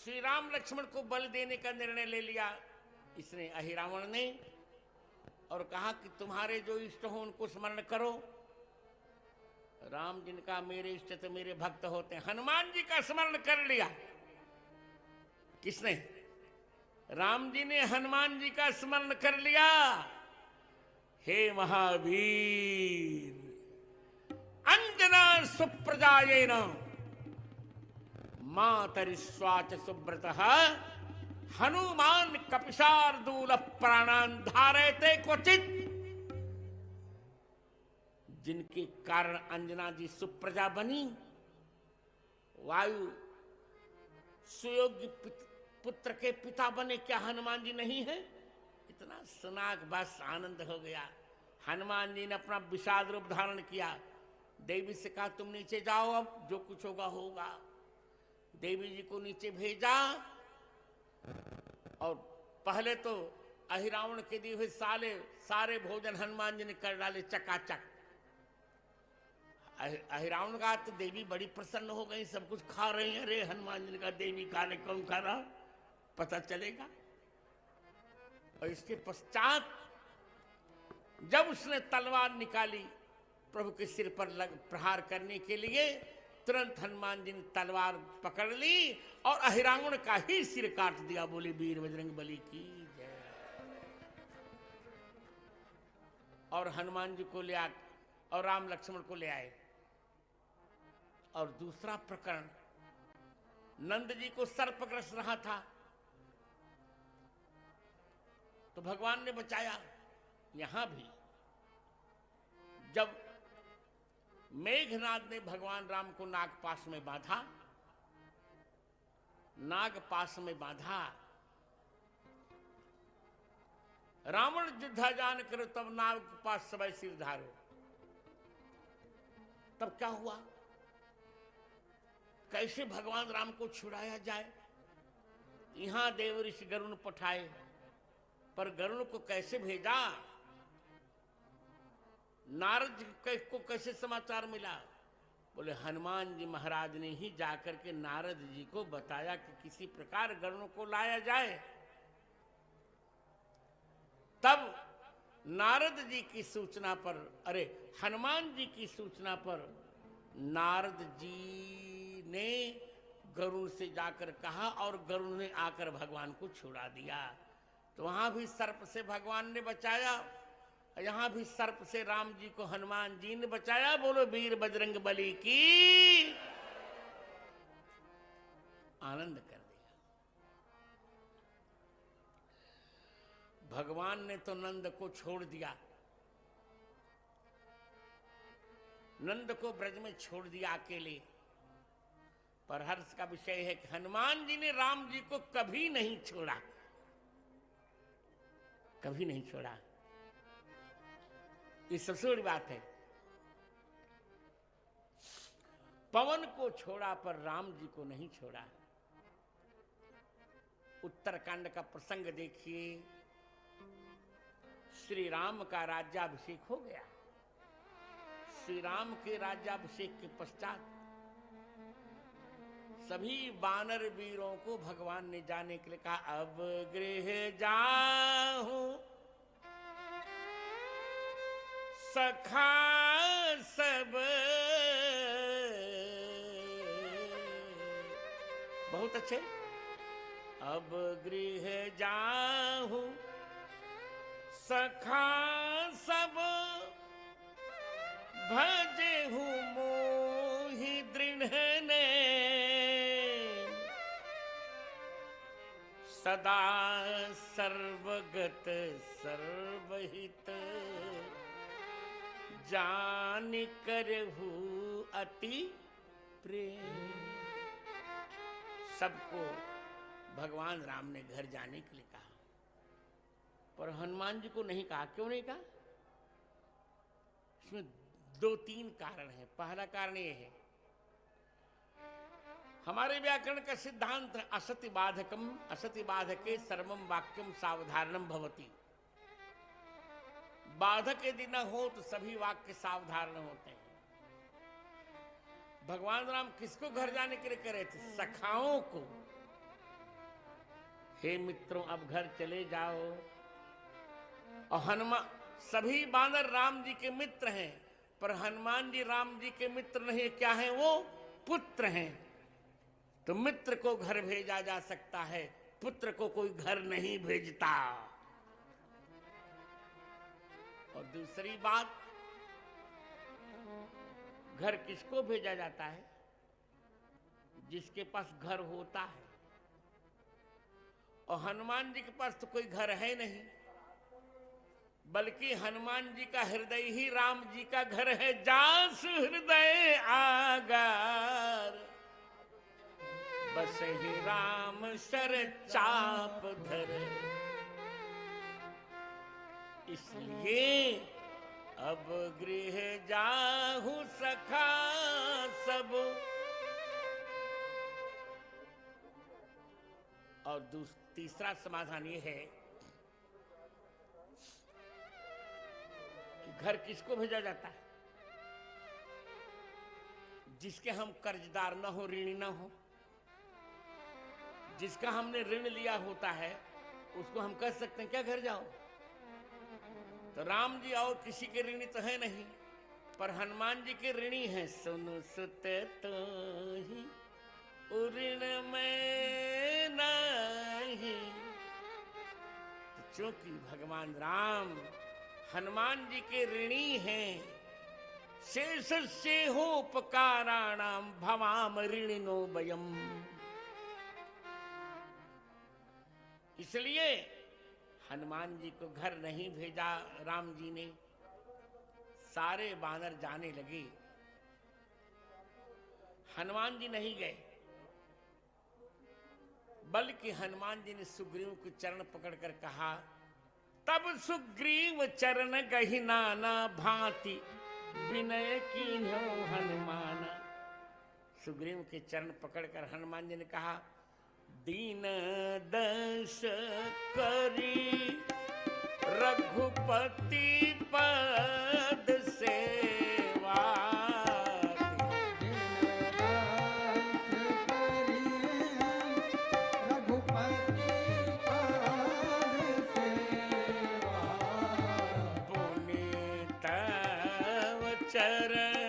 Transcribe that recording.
श्री राम लक्ष्मण को बल देने का निर्णय ले लिया इसने अहिरावण ने, और कहा कि तुम्हारे जो इष्ट हो उनको स्मरण करो। राम जिनका मेरे इष्ट तो मेरे भक्त होते हैं, हनुमान जी का स्मरण कर लिया। किसने? राम जी ने हनुमान जी का स्मरण कर लिया। हे महावीर, अंजना सुप्रजायेन मातरिस्वाच सुब्रतः हनुमान कपिशार्दूल प्राणान् धारयते क्वचित। जिनके कारण अंजना जी सुप्रजा बनी, वायु सुयोग्य पुत्र के पिता बने, क्या हनुमान जी नहीं है? इतना सुनाक बस आनंद हो गया। हनुमान जी ने अपना विषाद रूप धारण किया। देवी से कहा तुम नीचे जाओ, अब जो कुछ होगा होगा। देवी जी को नीचे भेजा और पहले तो अहिरावण के दिए हुए सारे भोजन हनुमान जी ने कर डाले चकाचक। अहिरावण का तो देवी बड़ी प्रसन्न हो गई, सब कुछ खा रहे हैं। अरे हनुमान जी ने कहा देवी खाने कौन खा रहा पता चलेगा। और इसके पश्चात जब उसने तलवार निकाली प्रभु के सिर पर प्रहार करने के लिए, तुरंत हनुमान जी ने तलवार पकड़ ली और अहिरावण का ही सिर काट दिया। बोली वीर बजरंग बली की जय। और हनुमान जी को ले आ और राम लक्ष्मण को ले आए। और दूसरा प्रकरण, नंद जी को सर्पग्रस्त रहा था तो भगवान ने बचाया। यहां भी जब मेघनाद ने भगवान राम को नागपाश में बांधा, नागपाश में बांधा, रावण युद्धा जान करो तब नागपाश सबय सिर धारो। तब क्या हुआ? कैसे भगवान राम को छुड़ाया जाए? यहां देव ऋषि गरुण पठाए, पर गरुण को कैसे भेजा? नारद जी को कैसे समाचार मिला? बोले हनुमान जी महाराज ने ही जाकर के नारद जी को बताया कि किसी प्रकार गरुण को लाया जाए। तब नारद जी की सूचना पर, अरे हनुमान जी की सूचना पर नारद जी ने गरुण से जाकर कहा और गरुण ने आकर भगवान को छुड़ा दिया। तो वहां भी सर्प से भगवान ने बचाया, यहां भी सर्प से राम जी को हनुमान जी ने बचाया। बोलो वीर बजरंग बली की। आनंद कर दिया। भगवान ने तो नंद को छोड़ दिया, नंद को ब्रज में छोड़ दिया अकेले। पर हर्ष का विषय है कि हनुमान जी ने राम जी को कभी नहीं छोड़ा, कभी नहीं छोड़ा। ये सबसे बड़ी बात है। पवन को छोड़ा पर राम जी को नहीं छोड़ा। उत्तरकांड का प्रसंग देखिए। श्री राम का राज्याभिषेक हो गया। श्री राम के राज्याभिषेक के पश्चात सभी वानर वीरों को भगवान ने जाने के लिए कहा अब गृह जाऊं सखा सब। बहुत अच्छे। अब गृह जाऊं सखा सब भजे हूँ मोहि दृढ़ ने सदा सर्वगत सर्वहित जान करहु अति प्रेम। सबको भगवान राम ने घर जाने के लिए कहा, पर हनुमान जी को नहीं कहा। क्यों नहीं कहा? इसमें दो तीन कारण हैं। पहला कारण यह है, हमारे व्याकरण का सिद्धांत असति बाधकम असति बाधके सर्वम वाक्यम सावधारणम भवति। बाधक यदि न हो तो सभी वाक्य सावधारण होते हैं। भगवान राम किसको घर जाने के लिए कह रहे थे? सखाओं को। हे मित्रों अब घर चले जाओ। और हनुमान, सभी बानर राम जी के मित्र हैं, पर हनुमान जी राम जी के मित्र नहीं, क्या हैं वो? पुत्र हैं। तो मित्र को घर भेजा जा सकता है, पुत्र को कोई घर नहीं भेजता। और दूसरी बात, घर किसको भेजा जाता है? जिसके पास घर होता है। और हनुमान जी के पास तो कोई घर है नहीं, बल्कि हनुमान जी का हृदय ही राम जी का घर है। जास हृदय आगार, बस ही राम सर चाप धर। इसलिए अब गृह जाहु सखा सब। और तीसरा समाधान ये है कि घर किसको भेजा जाता है? जिसके हम कर्जदार न हो, ऋणी न हो। जिसका हमने ऋण लिया होता है उसको हम कह सकते हैं क्या घर जाओ? तो राम जी और किसी के ऋणी तो है नहीं, पर हनुमान जी के ऋणी हैं। सुनु सुत तो ही ऋण में नहीं। तो चूंकि भगवान राम हनुमान जी के ऋणी हैं, शेष से हो उपकाराणाम भवाम ऋणिनो वयम। इसलिए हनुमान जी को घर नहीं भेजा राम जी ने। सारे बानर जाने लगे, हनुमान जी नहीं गए, बल्कि हनुमान जी ने सुग्रीव को चरण पकड़कर कहा, तब सुग्रीव चरण गहि नाना भांति विनय कीन्हो हनुमान। सुग्रीव के चरण पकड़कर हनुमान जी ने कहा, दीन दश करी रघुपति पद सेवा। पुनीत चरण